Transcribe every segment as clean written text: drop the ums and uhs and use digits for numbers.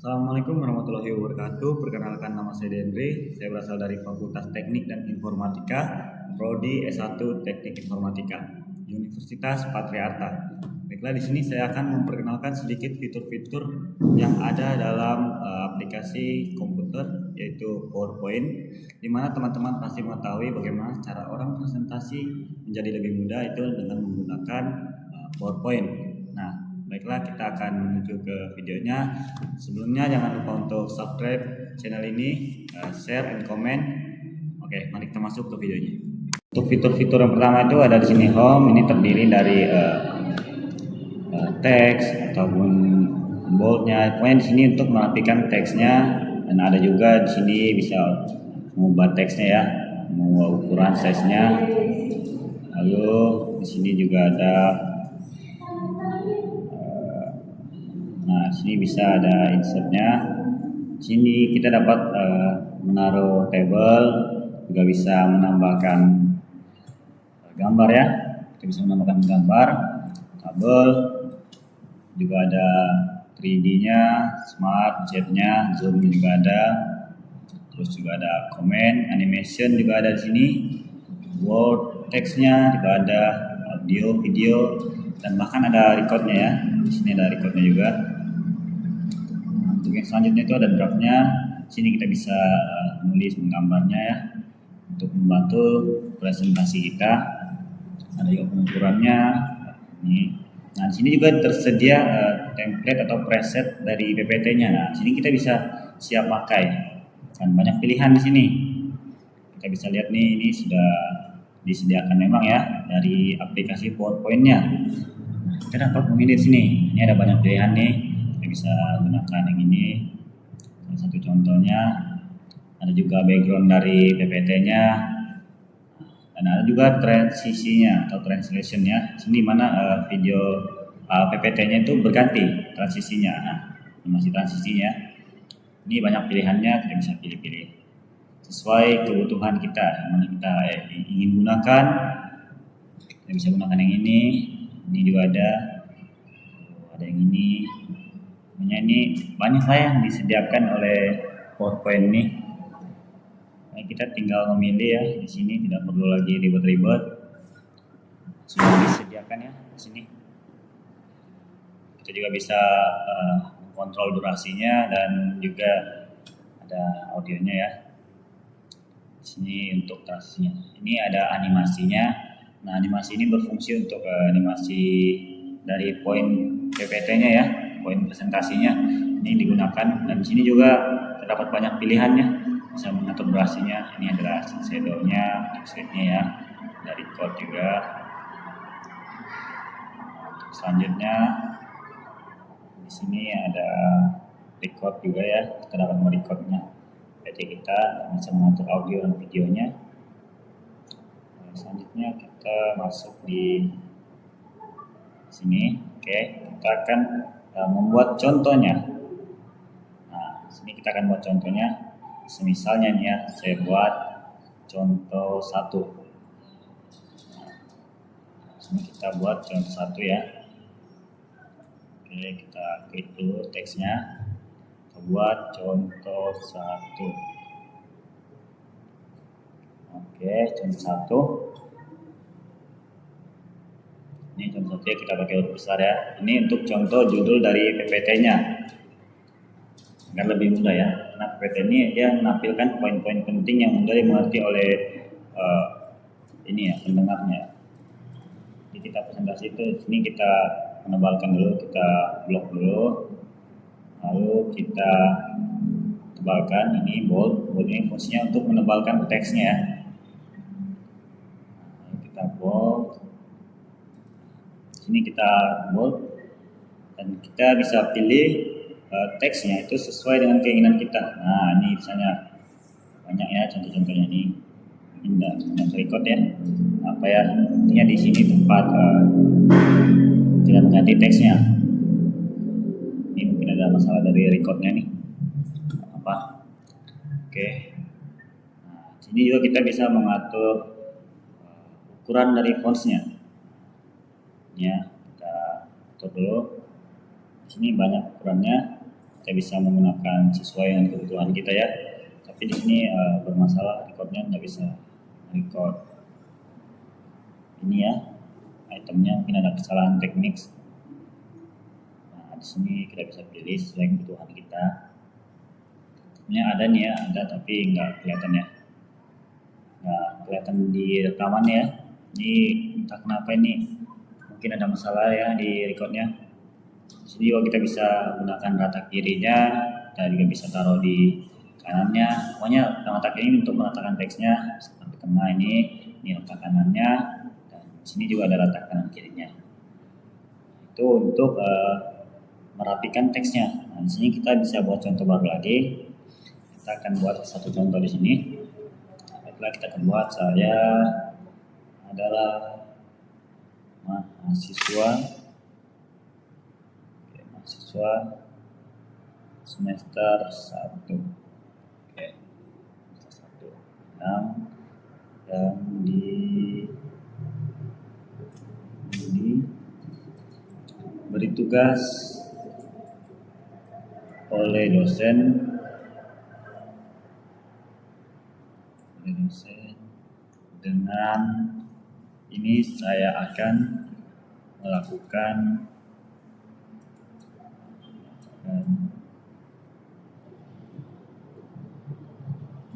Assalamualaikum warahmatullahi wabarakatuh. Perkenalkan, nama saya Dendre. Saya berasal dari Fakultas Teknik dan Informatika, Prodi S1 Teknik Informatika, Universitas Patriarta. Baiklah, di sini saya akan memperkenalkan sedikit fitur-fitur yang ada dalam aplikasi komputer, yaitu PowerPoint, di mana teman-teman pasti mengetahui bagaimana cara orang presentasi menjadi lebih mudah itu dengan menggunakan PowerPoint. Nah, baiklah, kita akan menuju ke videonya. Sebelumnya jangan lupa untuk subscribe channel ini, share and comment. Oke, mari kita masuk ke videonya. Untuk fitur-fitur yang pertama itu ada di sini home. Ini terdiri dari teks ataupun boldnya. Pokoknya di sini untuk merapikan teksnya, dan ada juga di sini bisa mengubah teksnya ya, mengubah ukuran size-nya. Lalu di sini juga ada nah, sini bisa ada insertnya. Sini kita dapat menaruh table, juga bisa menambahkan gambar ya. Kita bisa menambahkan gambar, tabel, juga ada 3D-nya, smart, jet-nya, zoom juga ada. Terus juga ada comment, animation juga ada di sini. Word, text-nya juga ada, audio, video, dan bahkan ada record-nya ya. Di sini ada record-nya juga. Untuk yang selanjutnya itu ada draft-nya. Sini kita bisa menulis menggambarnya ya, untuk membantu presentasi kita. Ada juga pengukurannya. Ini. Nah, di sini juga tersedia template atau preset dari PPT-nya. Nah, di sini kita bisa siap pakai. Dan banyak pilihan di sini. Kita bisa lihat nih, ini sudah disediakan memang ya dari aplikasi PowerPoint-nya. Kita dapat memilih di sini. Ini ada banyak pilihan nih. Kita bisa gunakan yang ini. Salah satu contohnya. Ada juga background dari PPT-nya. Dan ada juga transisinya atau translation-nya. Sini mana video PPT-nya itu berganti transisinya. Nah, masih transisinya. Ini banyak pilihannya, kita bisa pilih-pilih sesuai kebutuhan kita, yang mana kita ingin gunakan. Kita bisa gunakan yang ini. Ini juga ada yang ini. Pokoknya ini banyak lah yang disediakan oleh PowerPoint ini. Nah, kita tinggal memilih ya di sini, tidak perlu lagi ribet-ribet. Sudah disediakan ya di sini. Kita juga bisa kontrol durasinya, dan juga ada audionya ya. Di sini untuk transisinya. Ini ada animasinya. Nah, animasi ini berfungsi untuk animasi dari poin PPT-nya ya, poin presentasinya. Ini digunakan, dan di sini juga terdapat banyak pilihannya. Bisa mengatur durasinya. Ini adalah shadow-nya, text-nya ya, dari code juga. Untuk selanjutnya di sini ada record juga ya, kita dapat merecordnya. Jadi kita bisa mengatur audio dan videonya. Selanjutnya kita masuk di sini. Oke, kita akan membuat contohnya. Nah, sini kita akan buat contohnya. Misalnya nih ya, saya buat contoh 1. Nah, sini kita buat contoh 1 ya. Oke, kita klik dulu teksnya. Kita buat contoh 1. Oke, contoh 1. Ini contoh 1 ya, kita pakai huruf besar ya. Ini untuk contoh judul dari PPT-nya. Agar lebih mudah ya. Karena PPT ini dia menampilkan poin-poin penting yang mudah dimengerti oleh ini ya, pendengarnya. Jadi kita presentasi itu, sini kita menebalkan dulu, kita blok dulu. Lalu kita tebalkan ini bold. Bold ini fungsinya untuk menebalkan teksnya ya. Kita bold. Sini kita bold, dan kita bisa pilih teksnya itu sesuai dengan keinginan kita. Nah, ini misalnya banyak ya contoh-contohnya ini. Ini record ya. Apa ya? Intinya di sini tempat tidak mengganti teksnya. Ini mungkin ada masalah dari recordnya nih. Apa? Oke. Nah, sini juga kita bisa mengatur ukuran dari fontsnya. Ya, kita atur dulu. Di sini banyak ukurannya. kita bisa menggunakan sesuai dengan kebutuhan kita ya. Tapi di sini bermasalah recordnya nggak bisa record ini ya, itemnya mungkin ada kesalahan teknik. Nah di sini kita bisa pilih sesuai kebutuhan kita. Ini ada nih ya, ada tapi nggak kelihatan ya, nggak kelihatan di rekaman ya. Ini entah kenapa ini, mungkin ada masalah ya di recordnya. Di sini juga kita bisa gunakan rata kirinya, kita juga bisa taruh di kanannya. Pokoknya rata kiri ini untuk meratakan teksnya seperti tengah ini rata kanannya, dan di sini juga ada rata kanan kirinya. Itu untuk merapikan teksnya. Nah, di sini kita bisa buat contoh baru lagi. Kita akan buat satu contoh di sini. Baiklah, kita akan buat saya adalah mahasiswa semester 1. Oke. Semester 1 yang beri tugas oleh dosen dengan ini saya akan melakukan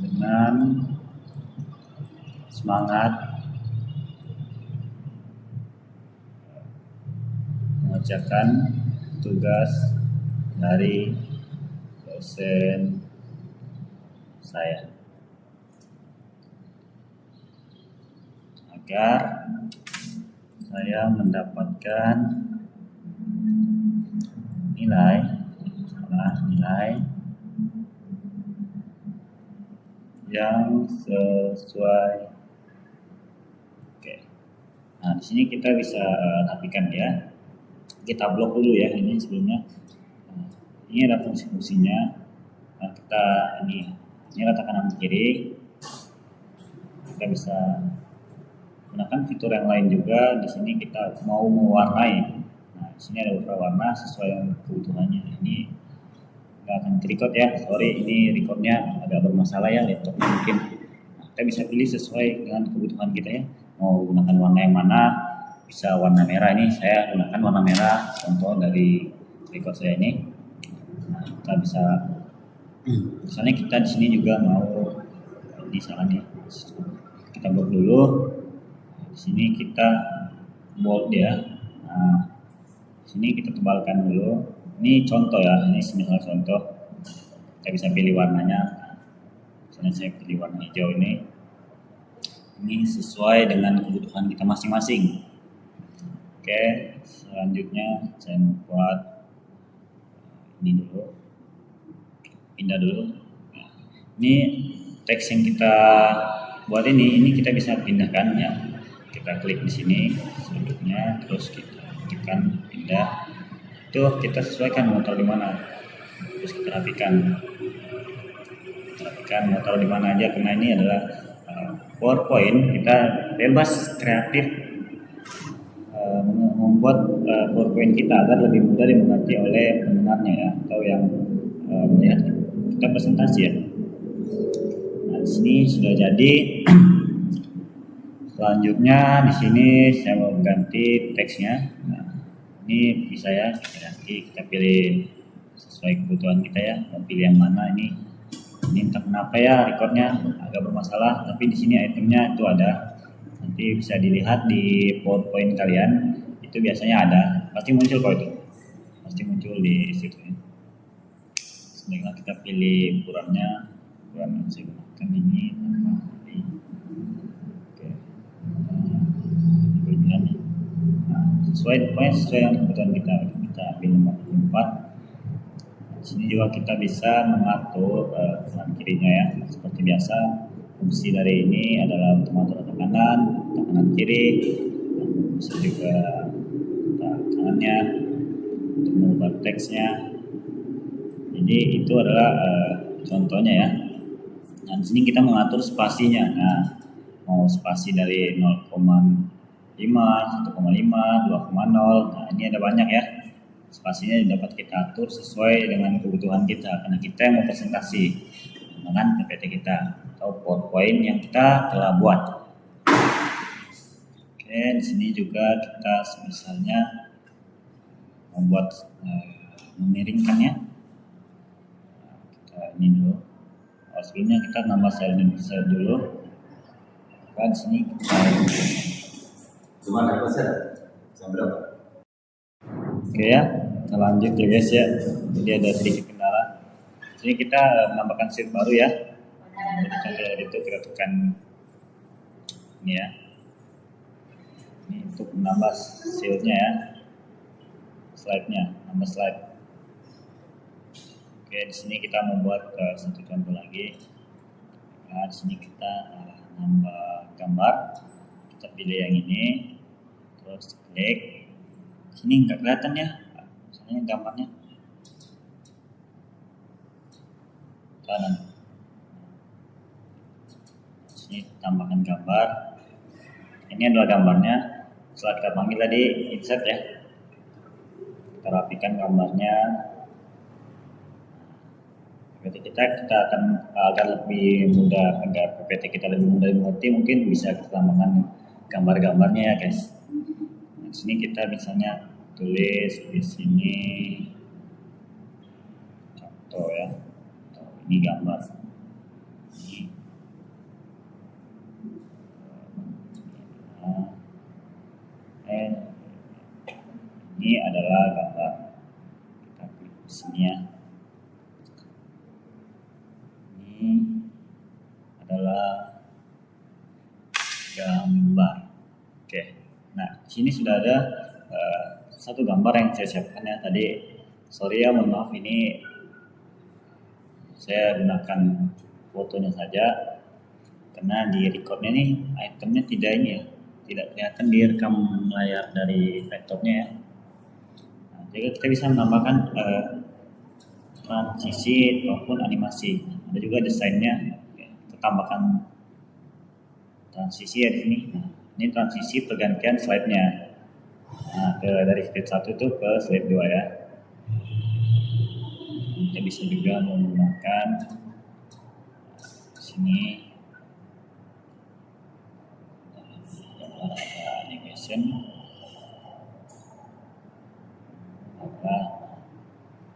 dengan semangat mengerjakan tugas dari dosen saya agar saya mendapatkan nilai yang sesuai. Oke. Nah, di sini kita bisa rapikan ya. Kita blok dulu ya ini sebelumnya. Nah, ini ada fungsi-fungsinya. Nah, kita ini rata kanan kiri. Kita bisa gunakan fitur yang lain juga. Di sini kita mau mewarnai. Nah, di sini ada beberapa warna sesuai dengan kebutuhannya. Ini nggak akan record ya, sorry, ini recordnya agak bermasalah ya laptopnya mungkin. Nah, kita bisa pilih sesuai dengan kebutuhan kita ya, mau gunakan warna yang mana. Bisa warna merah, ini saya gunakan warna merah contoh dari record saya ini. Nah, kita bisa misalnya kita di sini juga mau di sana nih, kita blok dulu. Di sini kita bold ya. Nah, di sini kita tebalkan dulu. Ini contoh ya, ini semisal contoh. Kita bisa pilih warnanya. Misalnya saya pilih warna hijau ini. Ini sesuai dengan kebutuhan kita masing-masing. Oke, selanjutnya saya buat ini dulu. Pindah dulu. Nah, ini teks yang kita buat ini kita bisa pindahkan ya. Kita klik di sini selanjutnya, terus kita tekan pindah. Itu kita sesuaikan mau taruh di mana, terus kita rapikan mau taruh di mana aja, karena ini adalah PowerPoint. Kita bebas kreatif membuat PowerPoint kita agar lebih mudah dimengerti oleh pendengarnya ya, atau yang melihat kita presentasi ya. Nah, di sini sudah jadi. Selanjutnya di sini saya mau ganti teksnya. Nah, ini bisa ya kita ganti, kita pilih sesuai kebutuhan kita ya, mau pilih yang mana. Ini entah kenapa ya recordnya agak bermasalah, tapi di sini itemnya itu ada, nanti bisa dilihat di PowerPoint kalian, itu biasanya ada, pasti muncul kok, itu pasti muncul di situ ya. Selanjutnya kita pilih ukuran yang saya gunakan ini. Sesuai dengan kebutuhan kita ambil nomor 4. Di sini juga kita bisa mengatur kanan kirinya ya, seperti biasa. Fungsi dari ini adalah untuk mengatur rata kanan kiri, dan bisa juga rata kanannya untuk mengubah teksnya. Jadi itu adalah contohnya ya. Nah, di sini kita mengatur spasinya. Nah, mau spasi dari 0,5, 1,5, 2,0. Nah, ini ada banyak ya spasinya dapat kita atur sesuai dengan kebutuhan kita, karena kita yang mau presentasi dengan PPT kita atau PowerPoint yang kita telah buat. Oke, di sini juga kita misalnya membuat memiringkannya. Kita ini dulu. Sebelumnya kita nambah slide dulu. Kan sini kita Cuma ada persen? Jam berapa? Oke ya, kita lanjut ya guys ya. Jadi ada sedikit kendala. Sini kita menambahkan sheet baru ya. Jadi contoh dari itu kita tekan ini ya. Ini untuk menambah sheet-nya ya. Slide-nya, nambah slide. Oke, di sini kita membuat satu contoh lagi. Nah, di sini kita nambah gambar. Kita pilih yang ini, terus klik. Sini nggak kelihatan ya, misalnya gambarnya. Kanan. Sini tambahkan gambar. Ini adalah gambarnya. Setelah kita panggil tadi insert ya. Kita rapikan gambarnya. PPT kita akan agar lebih mudah, agar PPT kita lebih mudah dimengerti, mungkin bisa kita tambahkan gambar-gambarnya ya guys. Di sini kita misalnya tulis di sini contoh ya, ini gambar. Ini adalah gambar. Kita klik di sini ya. Ini adalah gambar. Oke. Nah, di sini sudah ada satu gambar yang saya siapkan ya tadi. Sorry ya, mohon maaf ini saya gunakan fotonya saja karena di recordnya nih itemnya tidak ini ya, tidak kelihatan di rekam layar dari laptopnya ya. Nah, jadi kita bisa menambahkan transisi ataupun animasi. Ada juga desainnya. Oke, kita tambahkan transisi ya di sini. Nah, ini transisi pergantian slide-nya. Nah, dari slide 1 itu ke slide 2 ya. Kita bisa juga menggunakan sini ada animation.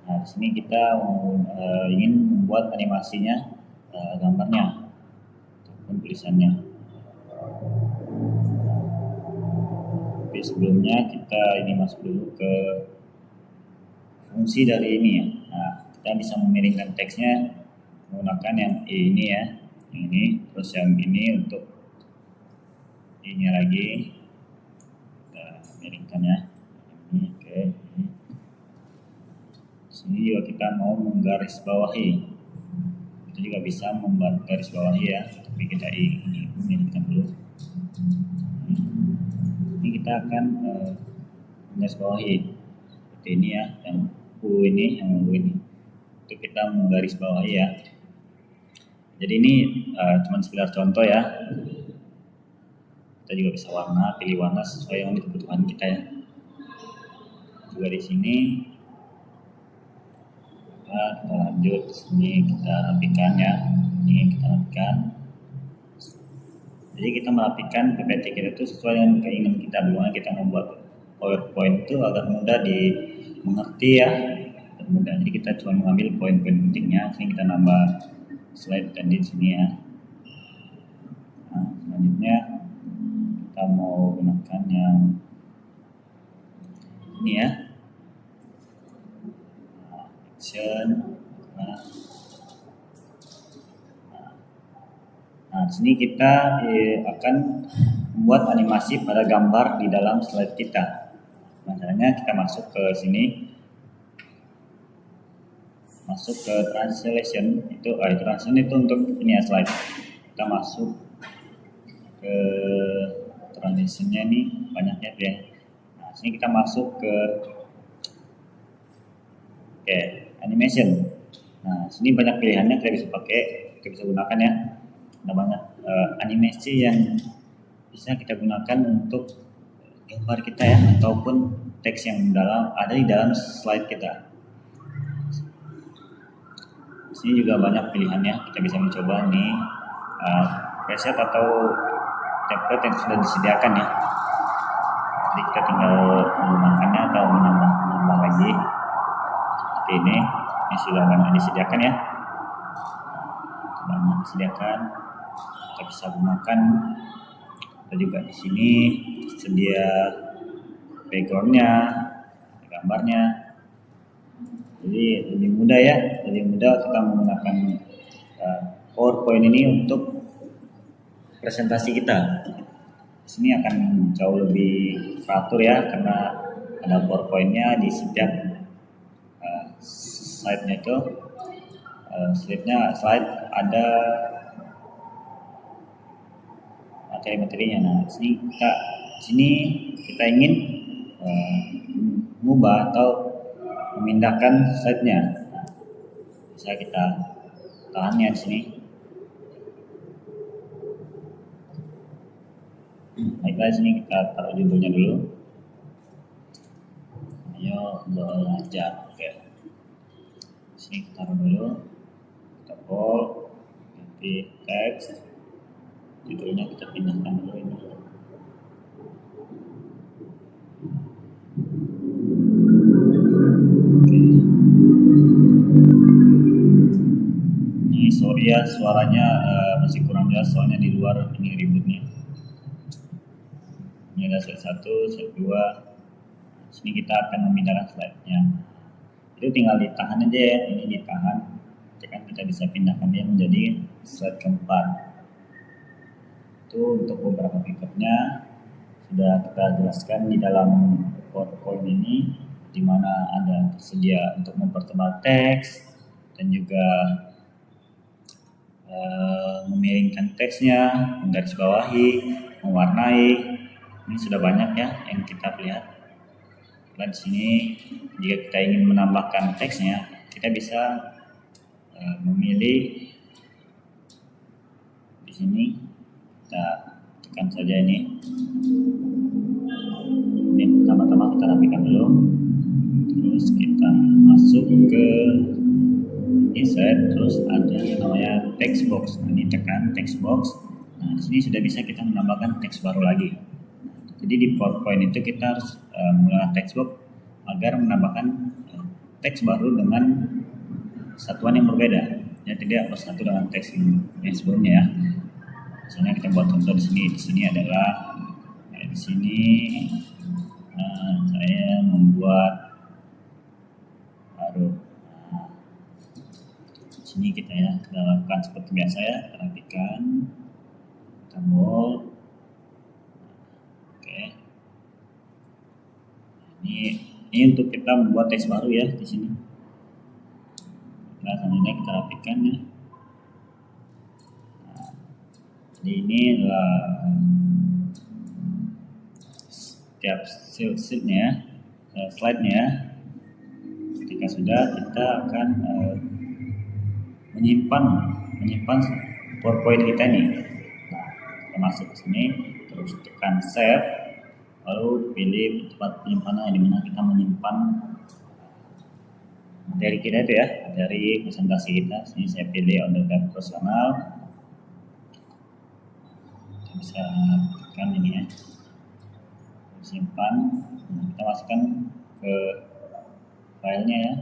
Nah, di sini kita ingin membuat animasinya, gambarnya ataupun tulisannya. Tapi sebelumnya kita ini masuk dulu ke fungsi dari ini ya. Nah, kita bisa memiringkan teksnya menggunakan yang ini ya, yang ini, terus yang ini untuk ini lagi kita miringkan ya. Ini oke. Sini juga kita mau menggarisbawahi. Kita juga bisa membuat garis bawahi ya, tapi kita ini miringkan dulu. Ini kita akan menggarisbawahi seperti ini ya, yang U ini, itu kita menggarisbawahi ya. Jadi ini cuma sekedar contoh ya. Kita juga bisa pilih warna sesuai dengan kebutuhan kita ya. Juga di sini kita lanjut, sini kita rapikan ya. Ini kita rapikan. Jadi kita merapikan PPT kita itu sesuai dengan keinginan kita. Bagaimana kita membuat PowerPoint itu agar mudah dimengerti ya, mudah. Jadi kita cuma mengambil poin-poin pentingnya. Sini kita nambah slide dan di sini ya. Nah, selanjutnya kita mau gunakan yang ini ya. Action. Nah, di sini kita akan membuat animasi pada gambar di dalam slide kita. Misalnya kita masuk ke sini, masuk ke translation itu, translation itu untuk ini ya slide. Kita masuk ke translationnya nih, banyaknya tuh ya. Nah, sini kita masuk ke animation. Nah, sini banyak pilihannya, kita bisa pakai, kita bisa gunakan ya. Ada banyak animasi yang bisa kita gunakan untuk gambar kita ya, ataupun teks yang ada di dalam slide kita. Di sini juga banyak pilihannya, kita bisa mencoba nih preset atau template yang sudah disediakan ya. Jadi kita tinggal menggunakannya atau menambah lagi seperti ini sudah banyak disediakan ya, banyak disediakan, kita bisa gunakan. Kita juga di sini sedia backgroundnya, gambarnya, jadi lebih mudah ya, lebih mudah kita menggunakan PowerPoint ini untuk presentasi kita. Di sini akan jauh lebih teratur ya, karena ada PowerPoint-nya di setiap slide-nya itu. Slide ada materi-materinya. Nah, di sini kita ingin mengubah atau memindahkan slide-nya. Nah, bisa kita tahannya di sini. Baiklah, sini kita taruh judulnya dulu. Ayo belajar. Oke. Sini kita taruh dulu. Kita bold, ganti teks. Judulnya kita pindahkan dulu ini. Oke. Ini sorry ya, suaranya masih kurang jelas soalnya di luar ini ributnya. Ini ada slide 1, slide 2. Sini kita akan memindahkan slide-nya. Itu tinggal ditahan aja ya, ini ditahan. Kan kita bisa pindahkan dia menjadi slide keempat. Itu untuk beberapa berikutnya sudah kita jelaskan di dalam PowerPoint ini, di mana ada tersedia untuk mempertebal teks dan juga memiringkan teksnya, menggarisbawahi, mewarnai. Ini sudah banyak ya yang kita lihat. Dan di sini jika kita ingin menambahkan teksnya, kita bisa memilih di sini. Kita tekan saja ini. Ini pertama-tama kita rapikan dulu. Terus kita masuk ke insert, terus ada yang namanya text box. Nah, ini tekan text box. Nah, di sini sudah bisa kita menambahkan teks baru lagi. Jadi di PowerPoint itu kita harus menggunakan text box agar menambahkan teks baru dengan satuan yang berbeda. Ya, tidak bersatu dengan teks yang sebelumnya ya. Misalnya kita buat contoh di sini. Di sini adalah di sini saya membuat baru. Di sini kita lakukan seperti biasa ya, kita rapikan, kita bold. Oke. Ini untuk kita membuat teks baru ya di sini. Nah, selanjutnya kita rapikan ya. Nah, jadi ini adalah setiap slide-nya, ketika sudah kita akan menyimpan PowerPoint kita nih. Nah, kita masuk ke sini, terus tekan save, lalu pilih tempat penyimpanan di mana kita menyimpan materi kita itu ya, dari presentasi kita. Sini saya pilih on the drive personal. Kita bisa tekan ini ya, simpan. Nah, kita masukkan ke filenya ya,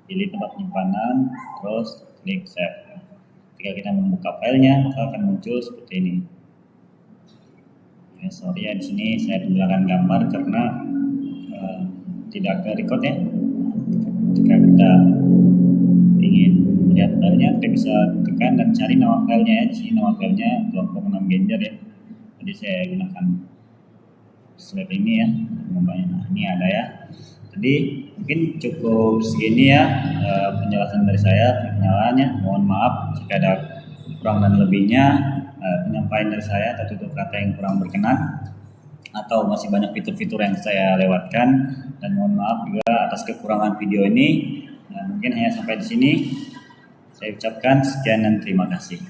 pilih tempat penyimpanan, terus klik save. Ketika kita membuka filenya, maka akan muncul seperti ini. Ya, sorry ya, di sini saya menggunakan gambar karena tidak ke record ya. Ketika kita ingin melihat filenya, kita bisa tekan dan cari nama filenya ya. Di sini nama filenya kelompok 6 Genjer ya. Jadi saya gunakan slide ini ya. Nah, ini ada ya. Jadi mungkin cukup segini ya penjelasan dari saya, perkenalannya. Mohon maaf jika ada kurang dan lebihnya. Penyampaian dari saya atau tutur kata yang kurang berkenan atau masih banyak fitur-fitur yang saya lewatkan, dan mohon maaf juga atas kekurangan video ini. Mungkin hanya sampai di sini. Saya ucapkan sekian dan terima kasih.